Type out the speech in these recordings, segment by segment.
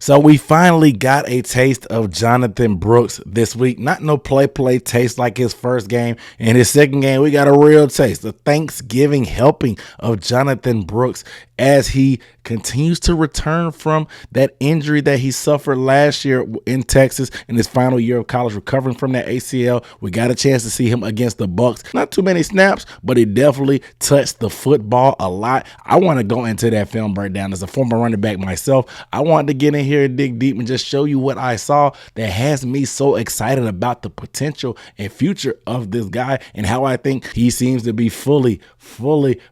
So we finally got a taste of Jonathon Brooks this week. Not no play taste like his first game. In his second game, we got a real taste, a Thanksgiving helping of Jonathon Brooks as he continues to return from that injury that he suffered last year in Texas in his final year of college, recovering from that ACL. We got a chance to see him against the Bucks. Not too many snaps, but he definitely touched the football a lot. I want to go into that film breakdown. As a former running back myself, I wanted to get in here and dig deep and just show you what I saw that has me so excited about the potential and future of this guy and how I think he seems to be fully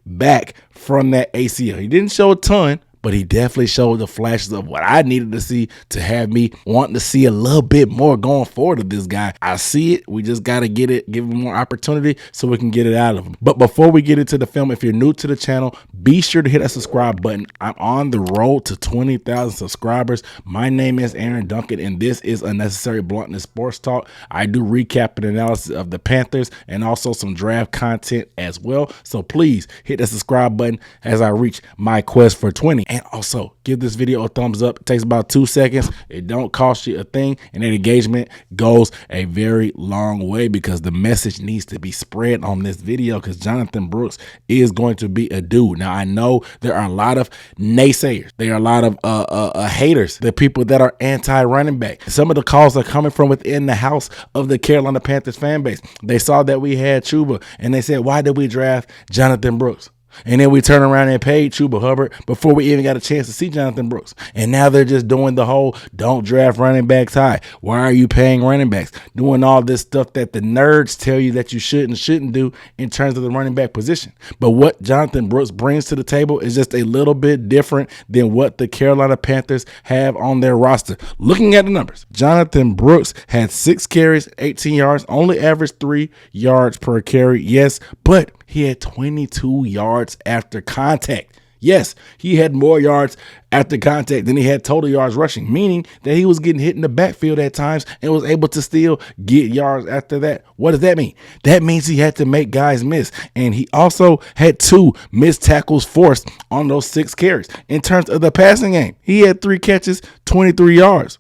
back from that ACL. He didn't show a ton, but he definitely showed the flashes of what I needed to see to have me wanting to see a little bit more going forward of this guy. I see it. We just got to give him more opportunity so we can get it out of him. But before we get into the film, if you're new to the channel, be sure to hit that subscribe button. I'm on the road to 20,000 subscribers. My name is Aaron Duncan, and this is Unnecessary Bluntness Sports Talk. I do recap and analysis of the Panthers and also some draft content as well. So please hit the subscribe button as I reach my quest for 20. And also give this video a thumbs up. It takes about 2 seconds. It don't cost you a thing. And that engagement goes a very long way because the message needs to be spread on this video because Jonathon Brooks is going to be a dude. Now, I know there are a lot of naysayers. There are a lot of haters, the people that are anti-running back. Some of the calls are coming from within the house of the Carolina Panthers fan base. They saw that we had Chuba and they said, why did we draft Jonathon Brooks? And then we turn around and paid Chuba Hubbard before we even got a chance to see Jonathon Brooks. And now they're just doing the whole don't draft running backs high. Why are you paying running backs? Doing all this stuff that the nerds tell you that you shouldn't do in terms of the running back position. But what Jonathon Brooks brings to the table is just a little bit different than what the Carolina Panthers have on their roster. Looking at the numbers, Jonathon Brooks had 6 carries, 18 yards, only averaged 3 yards per carry. Yes, but he had 22 yards after contact. Yes, he had more yards after contact than he had total yards rushing, meaning that he was getting hit in the backfield at times and was able to still get yards after that. What does that mean? That means he had to make guys miss. And he also had 2 missed tackles forced on those 6 carries. In terms of the passing game, he had 3 catches, 23 yards.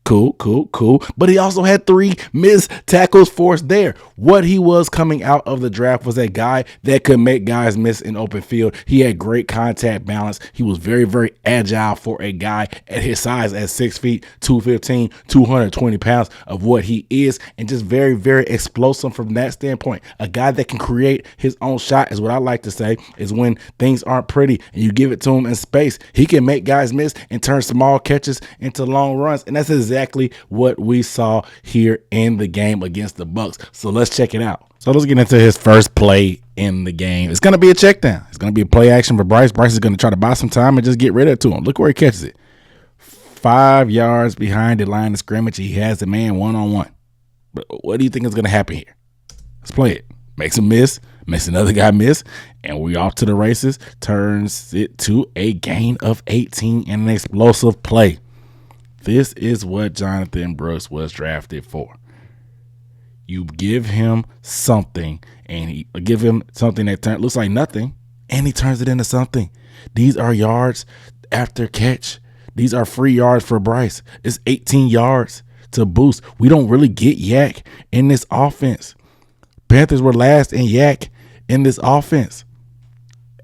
Cool. But he also had 3 missed tackles forced there. What he was coming out of the draft was a guy that could make guys miss in open field. He had great contact balance. He was very agile for a guy at his size at 6 feet, 215, 220 pounds of what he is, and just very explosive from that standpoint. A guy that can create his own shot is what I like to say is when things aren't pretty and you give it to him in space, he can make guys miss and turn small catches into long runs. And that's exactly what we saw here in the game against the Bucks. So let's check it out. So let's get into his first play in the game. It's going to be a check down. It's going to be a play action for Bryce. Bryce is going to try to buy some time and just get rid of it to him. Look where he catches it. 5 yards behind the line of scrimmage. He has the man one-on-one. But what do you think is going to happen here? Let's play it. Makes him miss. Makes another guy miss. And we off to the races. Turns it to a gain of 18 and an explosive play. This is what Jonathon Brooks was drafted for. You give him something, and he give him something that looks like nothing, and he turns it into something. These are yards after catch. These are free yards for Bryce. It's 18 yards to boost. We don't really get yak in this offense. Panthers were last in yak in this offense.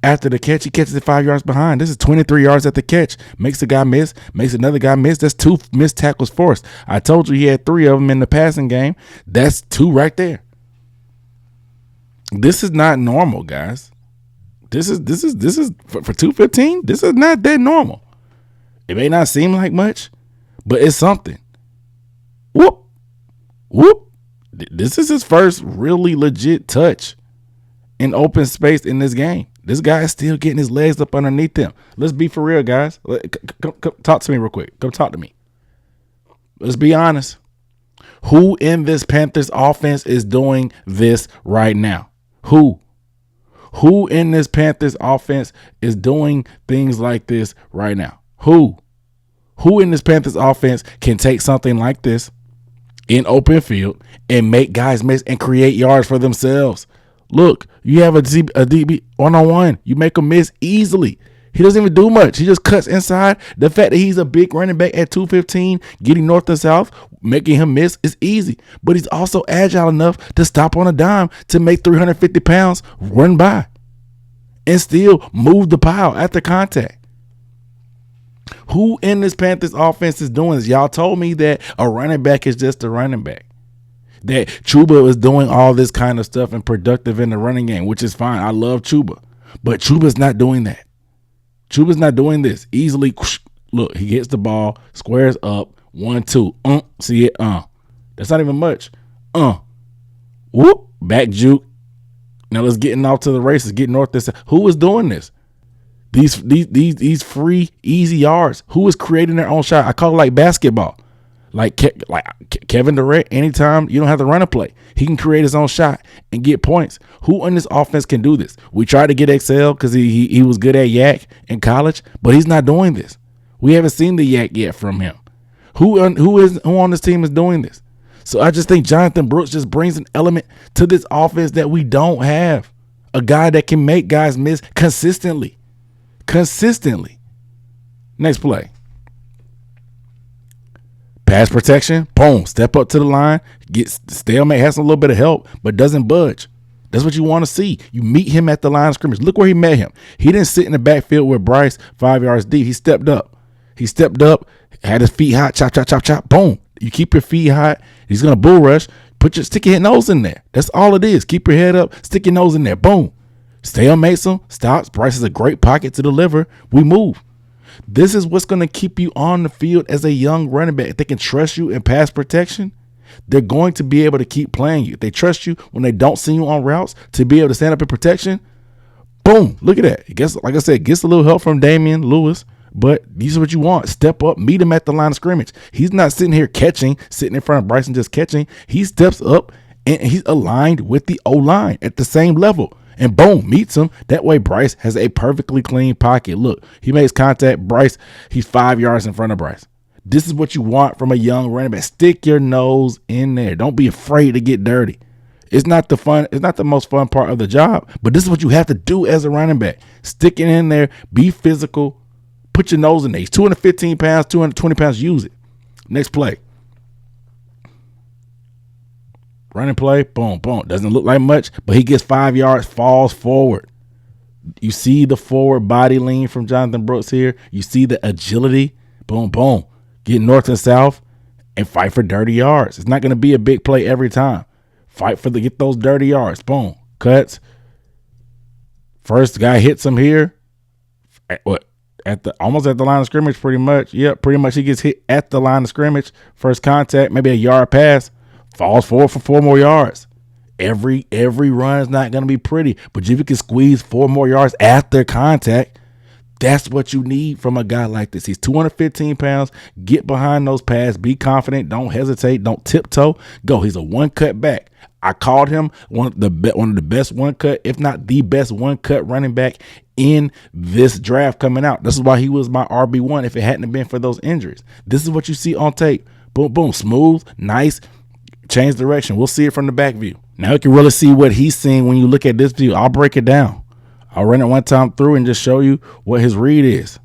After the catch, he catches it 5 yards behind. This is 23 yards at the catch. Makes a guy miss. Makes another guy miss. That's 2 missed tackles forced. I told you he had 3 of them in the passing game. That's 2 right there. This is not normal, guys. This is for 215. This is not that normal. It may not seem like much, but it's something. Whoop. This is his first really legit touch in open space in this game. This guy is still getting his legs up underneath him. Let's be for real, guys. Come talk to me real quick. Come talk to me. Let's be honest. Who in this Panthers offense is doing this right now? Who in this Panthers offense is doing things like this right now? Who in this Panthers offense can take something like this in open field and make guys miss and create yards for themselves? Look, you have a DB one-on-one. You make them miss easily. He doesn't even do much. He just cuts inside. The fact that he's a big running back at 215, getting north and south, making him miss is easy. But he's also agile enough to stop on a dime to make 350 pounds run by and still move the pile after contact. Who in this Panthers offense is doing this? Y'all told me that a running back is just a running back. That Chuba is doing all this kind of stuff and productive in the running game, which is fine. I love Chuba. But Chuba's not doing that. Chuba's not doing this. Easily, look, he gets the ball, squares up, 1-2. See it? That's not even much. Whoop, back juke. Now let's get off to the races, get north this. Who is doing this? These free, easy yards. Who is creating their own shot? I call it like basketball. Like Kevin Durant, anytime you don't have to run a play, he can create his own shot and get points. Who on this offense can do this? We tried to get Excel because he was good at yak in college, but he's not doing this. We haven't seen the yak yet from him. Who on this team is doing this? So I just think Jonathon Brooks just brings an element to this offense that we don't have. A guy that can make guys miss consistently. Next play. Pass protection, boom, step up to the line, get stalemate, has a little bit of help, but doesn't budge. That's what you want to see. You meet him at the line of scrimmage. Look where he met him. He didn't sit in the backfield with Bryce 5 yards deep. He stepped up. Had his feet hot, chop, chop, chop, chop, boom. You keep your feet hot. He's going to bull rush. Stick your nose in there. That's all it is. Keep your head up, stick your nose in there, boom. Stalemates him, stops. Bryce is a great pocket to deliver. We move. This is what's going to keep you on the field as a young running back. If they can trust you in pass protection, they're going to be able to keep playing you. If they trust you when they don't see you on routes to be able to stand up in protection, boom, look at that. Like I said, gets a little help from Damian Lewis, but these are what you want. Step up, meet him at the line of scrimmage. He's not sitting here sitting in front of Bryson just catching. He steps up and he's aligned with the O-line at the same level. And boom, meets him. That way, Bryce has a perfectly clean pocket. Look, he makes contact. Bryce, he's 5 yards in front of Bryce. This is what you want from a young running back. Stick your nose in there. Don't be afraid to get dirty. It's not the most fun part of the job, but this is what you have to do as a running back. Stick it in there. Be physical. Put your nose in there. He's 215 pounds, 220 pounds. Use it. Next play. Running play, boom, boom. Doesn't look like much, but he gets 5 yards, falls forward. You see the forward body lean from Jonathon Brooks here. You see the agility, boom, boom. Get north and south and fight for dirty yards. It's not going to be a big play every time. Get those dirty yards, boom. Cuts. First guy hits him here. Almost at the line of scrimmage, pretty much. Yep, pretty much he gets hit at the line of scrimmage. First contact, maybe a yard pass. Falls forward for 4 more yards. Every run is not going to be pretty, but if you can squeeze 4 more yards after contact, that's what you need from a guy like this. He's 215 pounds. Get behind those pads. Be confident. Don't hesitate. Don't tiptoe. Go. He's a one-cut back. I called him one of the best one-cut, if not the best one-cut running back in this draft coming out. This is why he was my RB1 if it hadn't been for those injuries. This is what you see on tape. Boom, boom. Smooth, nice. Change direction. We'll see it from the back view. Now you can really see what he's seeing when you look at this view. I'll break it down. I'll run it one time through and just show you what his read is.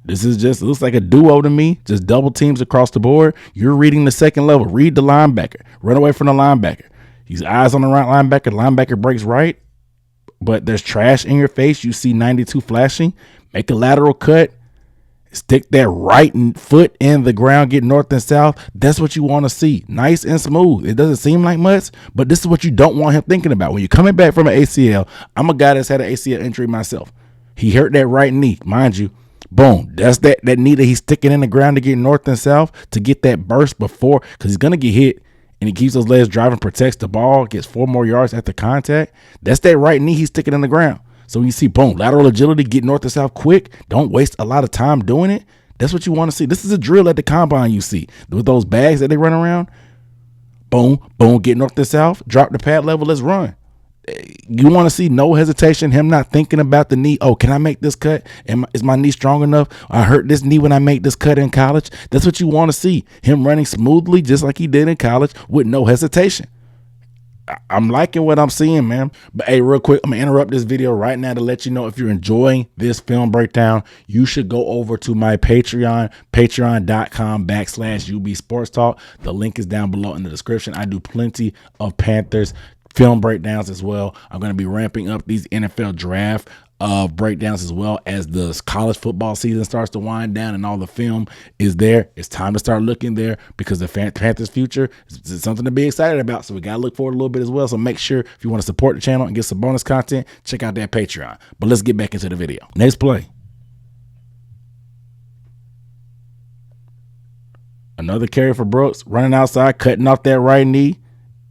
This is just, it looks like a duo to me. Just double teams across the board. You're reading the second level. Read the linebacker. Run away from the linebacker. He's eyes on the right linebacker. The linebacker breaks right, but there's trash in your face. You see 92 flashing. Make a lateral cut. Stick that right foot in the ground, get north and south. That's what you want to see. Nice and smooth. It doesn't seem like much, but this is what you don't want him thinking about. When you're coming back from an ACL, I'm a guy that's had an ACL injury myself. He hurt that right knee, mind you. Boom. That's that knee that he's sticking in the ground to get north and south to get that burst before, because he's going to get hit, and he keeps those legs driving, protects the ball, gets 4 more yards after contact. That's that right knee he's sticking in the ground. So you see, boom, lateral agility, get north and south quick. Don't waste a lot of time doing it. That's what you want to see. This is a drill at the combine you see. With those bags that they run around. Boom, boom, get north and south. Drop the pad level, let's run. You want to see no hesitation, him not thinking about the knee. Oh, can I make this cut? Is my knee strong enough? I hurt this knee when I make this cut in college. That's what you want to see. Him running smoothly just like he did in college with no hesitation. I'm liking what I'm seeing, man. But hey, real quick, I'm gonna interrupt this video right now to let you know if you're enjoying this film breakdown, you should go over to my Patreon, patreon.com/UB Sports Talk. The link is down below in the description. I do plenty of Panthers film breakdowns as well. I'm going to be ramping up these NFL draft breakdowns as well as the college football season starts to wind down and all the film is there. It's time to start looking there because the Panthers' future is something to be excited about. So we got to look forward a little bit as well. So make sure if you want to support the channel and get some bonus content, check out that Patreon. But let's get back into the video. Next play. Another carry for Brooks, running outside, cutting off that right knee.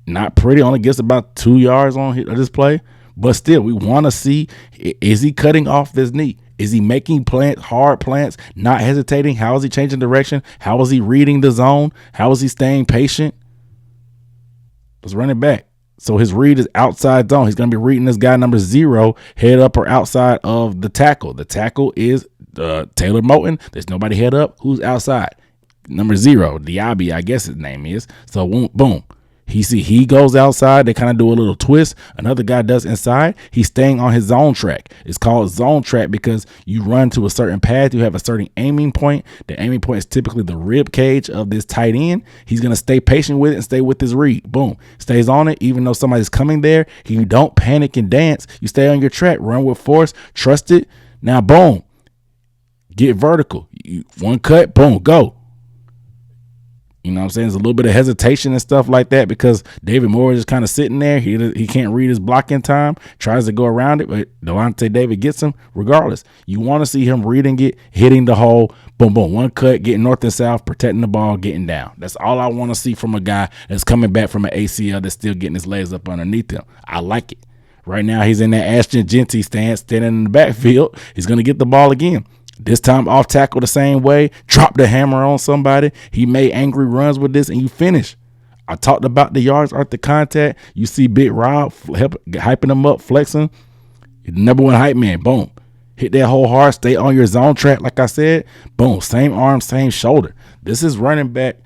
Not pretty, only gets about 2 yards on this play. But still, we want to see, is he cutting off this knee? Is he making hard plants, not hesitating? How is he changing direction? How is he reading the zone? How is he staying patient? Let's run it back. So his read is outside zone. He's going to be reading this guy number 0, head up or outside of the tackle. The tackle is Taylor Moton. There's nobody head up. Who's outside? Number 0, Diaby, I guess his name is. So boom. He goes outside. They kind of do a little twist. Another guy does inside. He's staying on his zone track. It's called zone track because you run to a certain path. You have a certain aiming point. The aiming point is typically the rib cage of this tight end. He's going to stay patient with it and stay with his read. Boom. Stays on it. Even though somebody's coming there, you don't panic and dance. You stay on your track. Run with force. Trust it. Now, boom. Get vertical. One cut. Boom. Go. You know what I'm saying? There's a little bit of hesitation and stuff like that because David Moore is just kind of sitting there. He can't read his block in time, tries to go around it, but Delonte David gets him regardless. You want to see him reading it, hitting the hole, boom, boom, one cut, getting north and south, protecting the ball, getting down. That's all I want to see from a guy that's coming back from an ACL that's still getting his legs up underneath him. I like it. Right now, he's in that Ashton Genty stance, standing in the backfield. He's going to get the ball again. This time off tackle the same way, drop the hammer on somebody. He made angry runs with this and you finish. I talked about the yards after contact. You see Big Rob hyping him up, flexing. Number 1 hype man, boom. Hit that hole hard, stay on your zone track like I said. Boom, same arm, same shoulder. This is running back.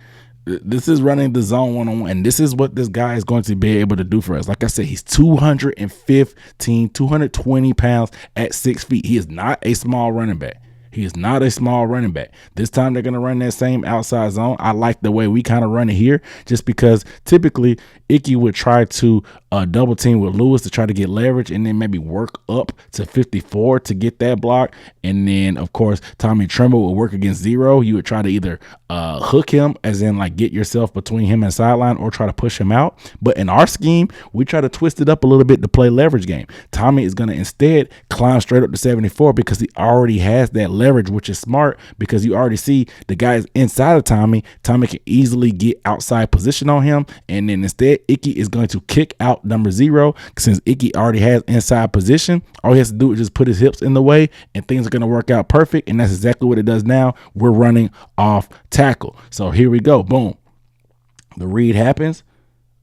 This is running the zone one-on-one, and this is what this guy is going to be able to do for us. Like I said, he's 220 pounds at 6 feet. He is not a small running back. He is not a small running back. This time they're going to run that same outside zone. I like the way we kind of run it here just because typically Icky would try to double team with Lewis to try to get leverage and then maybe work up to 54 to get that block. And then, of course, Tommy Tremble would work against 0. You would try to either hook him, as in like get yourself between him and sideline, or try to push him out. But in our scheme, we try to twist it up a little bit to play leverage game. Tommy is going to instead climb straight up to 74 because he already has that leverage, which is smart because you already see the guys inside of Tommy. Tommy can easily get outside position on him. And then instead, Icky is going to kick out number 0. Since Icky already has inside position, all he has to do is just put his hips in the way and things are going to work out perfect. And that's exactly what it does now. We're running off tackle. So here we go. Boom. The read happens.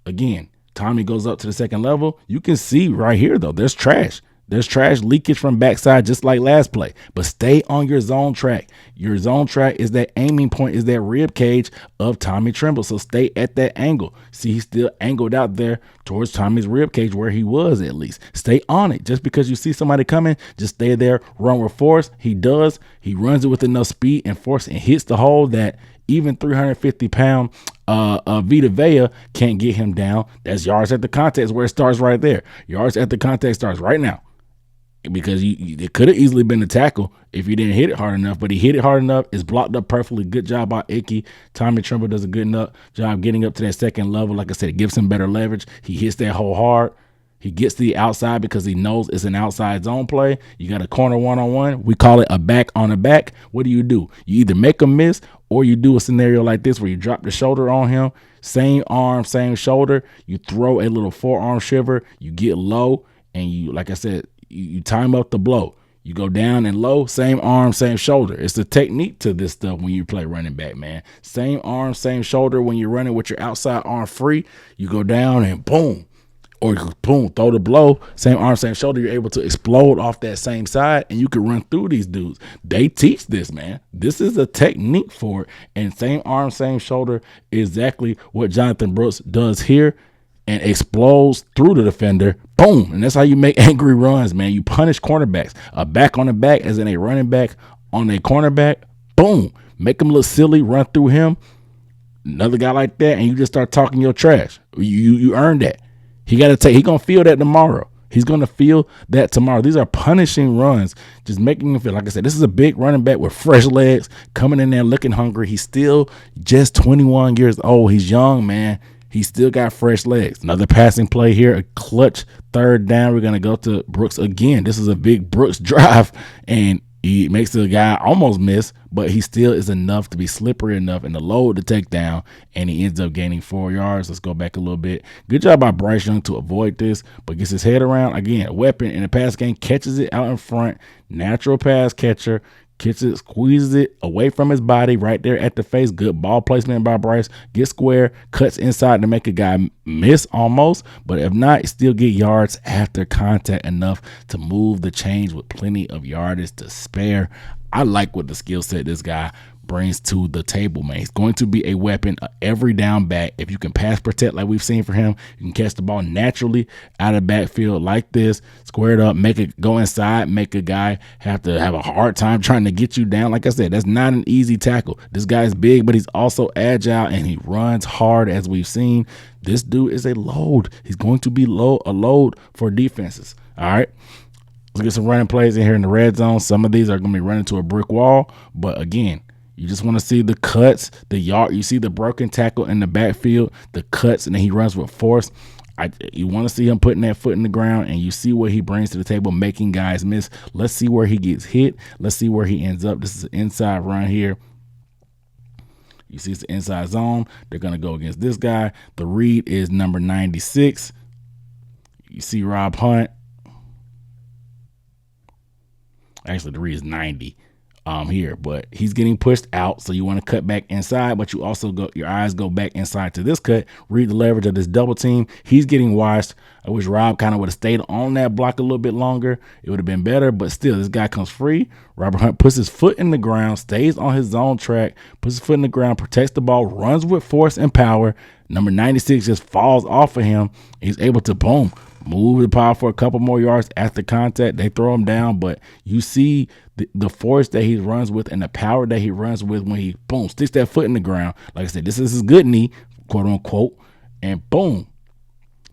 Again, Tommy goes up to the second level. You can see right here, though, there's trash. There's trash leakage from backside, just like last play. But stay on your zone track. Your zone track is that aiming point, is that rib cage of Tommy Tremble. So stay at that angle. See, he's still angled out there towards Tommy's rib cage where he was at least. Stay on it. Just because you see somebody coming, just stay there, run with force. He does. He runs it with enough speed and force and hits the hole that even 350-pound Vita Vea can't get him down. That's yards at the contact where it starts right there. Yards at the contact starts right now. Because it could have easily been a tackle if you didn't hit it hard enough, but he hit it hard enough. It's blocked up perfectly. Good job by Icky. Tommy Tremble does a good enough job getting up to that second level. Like I said, it gives him better leverage. He hits that hole hard. He gets to the outside because he knows it's an outside zone play. You got a corner one-on-one. We call it a back on a back. What do? You either make a miss or you do a scenario like this where you drop the shoulder on him. Same arm, same shoulder. You throw a little forearm shiver. You get low and you, like I said, you time up the blow. You go down and low, same arm, same shoulder. It's the technique to this stuff when you play running back, man. Same arm, same shoulder. When you're running with your outside arm free, you go down and boom. Or boom, throw the blow, same arm, same shoulder. You're able to explode off that same side and you can run through these dudes. They teach this, man. This is a technique for it. And same arm, same shoulder, exactly what Jonathon Brooks does here. and explodes through the defender. Boom. And that's how you make angry runs, man. You punish cornerbacks. A back on the back, as in a running back on a cornerback. Boom. Make him look silly, run through him. Another guy like that, and you just start talking your trash. You earned that. He gonna feel that tomorrow. He's gonna feel that tomorrow. These are punishing runs, just making him feel, like I said, this is a big running back with fresh legs, coming in there looking hungry. He's still just 21 years old. He's young, man. He still got fresh legs. Another passing play here, a clutch third down. We're going to go to Brooks again. This is a big Brooks drive, and he makes the guy almost miss, but he still is enough to be slippery enough in the load to take down, and he ends up gaining 4 yards. Let's go back a little bit. Good job by Bryce Young to avoid this, but gets his head around. Again, a weapon in the pass game, catches it out in front, natural pass catcher, gets it, squeezes it away from his body right there at the face. Good ball placement by Bryce. Gets square, cuts inside to make a guy miss almost, but if not, still get yards after contact enough to move the chains with plenty of yardage to spare. I like what the skill set this guy brings to the table, man. He's going to be a weapon, every down back. If you can pass protect like we've seen for him, you can catch the ball naturally out of backfield like this, square it up, make it go inside, make a guy have to have a hard time trying to get you down. Like I said, that's not an easy tackle. This guy's big, but he's also agile, and he runs hard, as we've seen. This dude is a load. He's going to be a load for defenses. All right. Let's get some running plays in here in the red zone. Some of these are going to be running to a brick wall, but again, you just want to see the cuts, the yard. You see the broken tackle in the backfield, the cuts, and then he runs with force. You want to see him putting that foot in the ground, and you see what he brings to the table, making guys miss. Let's see where he gets hit. Let's see where he ends up. This is an inside run here. You see it's the inside zone. They're going to go against this guy. The read is number 96. You see Rob Hunt. Actually, the read is 90 here, but he's getting pushed out. So you want to cut back inside, but you also your eyes go back inside to this cut. Read the leverage of this double team. He's getting washed. I wish Rob kind of would have stayed on that block a little bit longer. It would have been better, but still, this guy comes free. Robert Hunt puts his foot in the ground, stays on his zone track, puts his foot in the ground, protects the ball, runs with force and power. Number 96 just falls off of him. He's able to, boom, move the power for a couple more yards after contact. They throw him down, but you see the force that he runs with and the power that he runs with when he, boom, sticks that foot in the ground. Like I said, this is his good knee, quote unquote, and boom,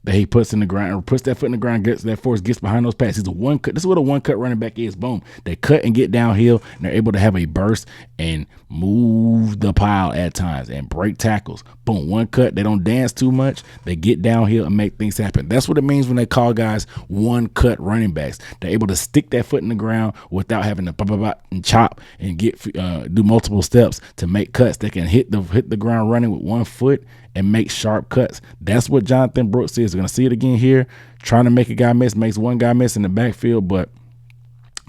that he puts in the ground, or puts that foot in the ground, gets that force, gets behind those passes. He's a one cut. This is what a one cut running back is. Boom. They cut and get downhill, and they're able to have a burst and move the pile at times and break tackles. Boom. One cut. They don't dance too much. They get downhill and make things happen. That's what it means when they call guys one cut running backs. They're able to stick that foot in the ground without having to and chop and get do multiple steps to make cuts. They can hit the ground running with one foot and make sharp cuts. That's what Jonathon Brooks is. We're going to see it again here. Trying to make a guy miss, makes one guy miss in the backfield, but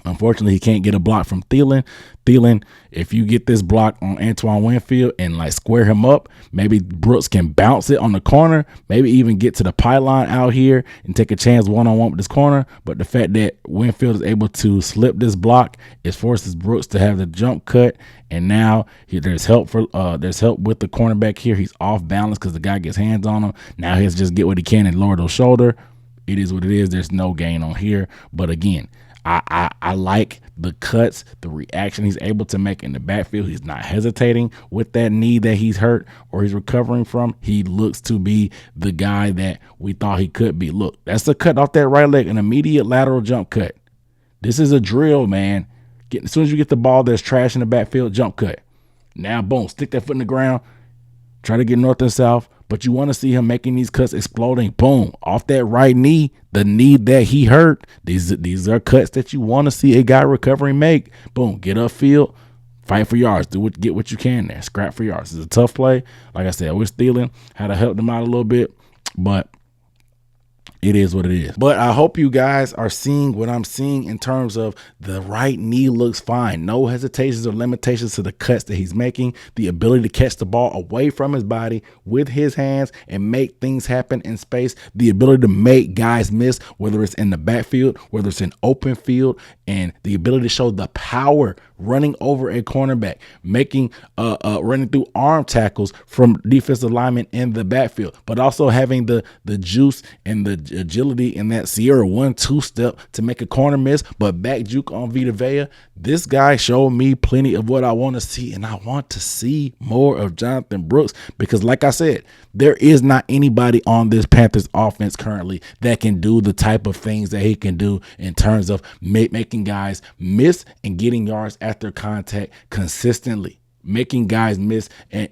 unfortunately, he can't get a block from Thielen. Thielen, if you get this block on Antoine Winfield and like square him up, maybe Brooks can bounce it on the corner, maybe even get to the pylon out here and take a chance one-on-one with this corner. But the fact that Winfield is able to slip this block, it forces Brooks to have the jump cut. And now there's help with the cornerback here. He's off balance because the guy gets hands on him. Now he has to just get what he can and lower those shoulder. It is what it is. There's no gain on here. But again, I like the cuts, the reaction he's able to make in the backfield. He's not hesitating with that knee that he's hurt or he's recovering from. He looks to be the guy that we thought he could be. Look, that's a cut off that right leg, an immediate lateral jump cut. This is a drill, man. As soon as you get the ball, there's trash in the backfield, jump cut. Now, boom, stick that foot in the ground. Try to get north and south, but you want to see him making these cuts, exploding, boom, off that right knee, the knee that he hurt. These are cuts that you want to see a guy recovering make. Boom, get upfield, fight for yards, get what you can there, scrap for yards. It's a tough play. Like I said, I wish Thielen had to help them out a little bit, but It is what it is. But I hope you guys are seeing what I'm seeing in terms of the right knee looks fine. No hesitations or limitations to the cuts that he's making, the ability to catch the ball away from his body with his hands and make things happen in space, the ability to make guys miss, whether it's in the backfield, whether it's in open field, and the ability to show the power running over a cornerback, making running through arm tackles from defensive linemen in the backfield, but also having the juice and the agility in that Sierra 1-2 step to make a corner miss, but back juke on Vita Vea. This guy showed me plenty of what I want to see, and I want to see more of Jonathon Brooks because, like I said, there is not anybody on this Panthers offense currently that can do the type of things that he can do in terms of making guys miss and getting yards after contact consistently. Making guys miss and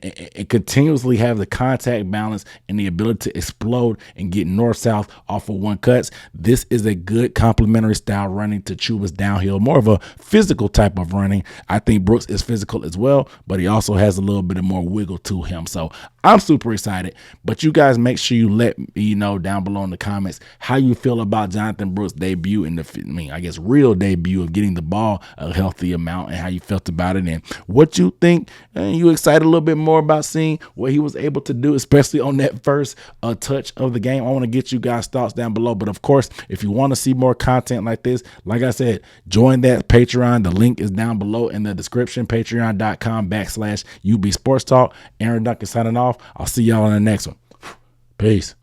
continuously have the contact balance and the ability to explode and get north-south off of one cuts. This is a good complementary style running to Chuba's downhill, more of a physical type of running. I think Brooks is physical as well, but he also has a little bit of more wiggle to him. So I'm super excited, but you guys make sure you let me know down below in the comments how you feel about Jonathon Brooks' debut in the, real debut of getting the ball a healthy amount and how you felt about it and what you think. And you excited a little bit more about seeing what he was able to do, especially on that first touch of the game. I want to get you guys' thoughts down below. But of course, if you want to see more content like this, like I said, join that Patreon. The link is down below in the description, patreon.com/UB Sports Talk. Aaron Duncan signing off. I'll see y'all on the next one. Peace.